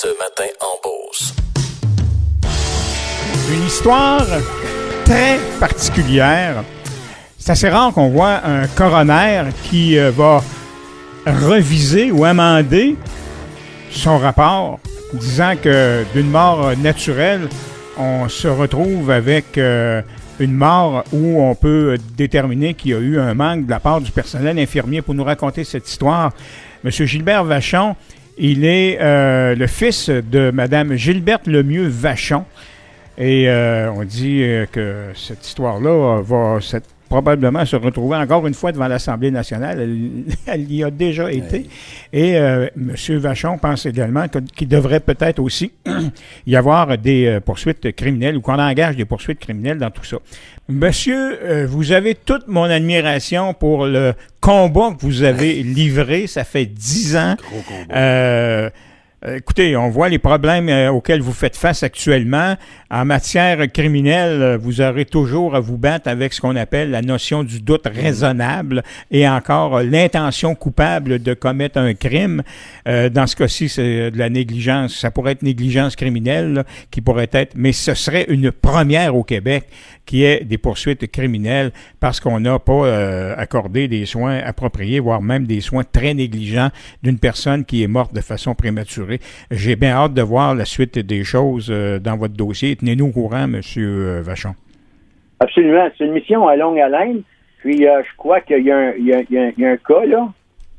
Ce matin en Beauce. Une histoire très particulière. C'est assez rare qu'on voit un coroner qui va reviser ou amender son rapport, disant que d'une mort naturelle, on se retrouve avec une mort où on peut déterminer qu'il y a eu un manque de la part du personnel infirmier. Pour nous raconter cette histoire, M. Gilbert Vachon, il est le fils de Mme Gilberte Lemieux Vachon. Et on dit que cette histoire-là va probablement se retrouver encore une fois devant l'Assemblée nationale. Elle y a déjà été. Et M. Vachon pense également qu'il devrait peut-être aussi y avoir des poursuites criminelles ou qu'on engage des poursuites criminelles dans tout ça. Monsieur, vous avez toute mon admiration pour le combat que vous avez livré. Ça fait 10 ans. Gros combat. Écoutez, on voit les problèmes auxquels vous faites face actuellement. En matière criminelle, vous aurez toujours à vous battre avec ce qu'on appelle la notion du doute raisonnable et encore l'intention coupable de commettre un crime. Dans ce cas-ci, c'est de la négligence. Ça pourrait être négligence criminelle là, qui pourrait être, mais ce serait une première au Québec qui est des poursuites criminelles parce qu'on n'a pas accordé des soins appropriés, voire même des soins très négligents d'une personne qui est morte de façon prématurée. J'ai bien hâte de voir la suite des choses dans votre dossier. Tenez-nous au courant, M. Vachon. Absolument. C'est une mission à longue haleine. Puis, je crois qu'il y a un cas, là.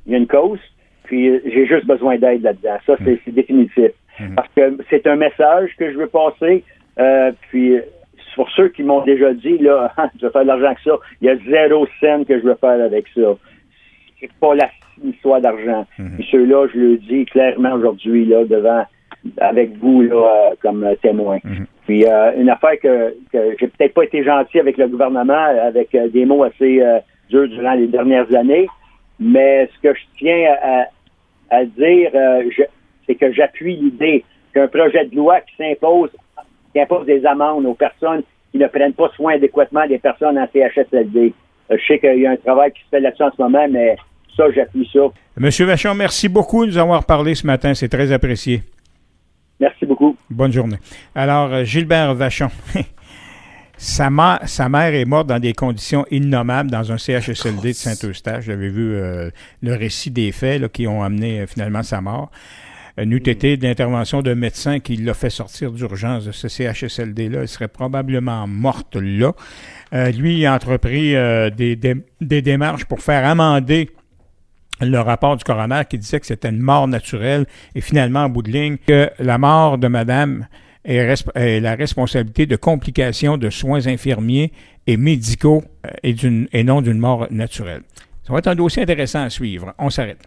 Il y a une cause. Puis, j'ai juste besoin d'aide là-dedans. Ça, c'est définitif. Parce que c'est un message que je veux passer. Puis, pour ceux qui m'ont déjà dit, là, je vais faire de l'argent avec ça, il y a 0 cent que je veux faire avec ça. C'est pas la histoire d'argent. Et ceux-là, je le dis clairement aujourd'hui, là, avec vous, là, comme témoin. Puis, une affaire que j'ai peut-être pas été gentil avec le gouvernement, avec des mots assez durs durant les dernières années, mais ce que je tiens à dire, c'est que j'appuie l'idée qu'un projet de loi qui impose des amendes aux personnes qui ne prennent pas soin adéquatement des personnes en CHSLD. Je sais qu'il y a un travail qui se fait là-dessus en ce moment, mais ça, j'appuie ça. Monsieur Vachon, merci beaucoup de nous avoir parlé ce matin. C'est très apprécié. Merci beaucoup. Bonne journée. Alors, Gilbert Vachon, sa mère est morte dans des conditions innommables dans un CHSLD de Saint-Eustache. J'avais vu le récit des faits là, qui ont amené finalement sa mort. N'eût été de l'intervention d'un médecin qui l'a fait sortir d'urgence de ce CHSLD-là. Elle serait probablement morte là. Lui, il a entrepris des démarches pour faire amender le rapport du coroner qui disait que c'était une mort naturelle et finalement, en bout de ligne, que la mort de madame est la responsabilité de complications de soins infirmiers et médicaux et non d'une mort naturelle. Ça va être un dossier intéressant à suivre. On s'arrête.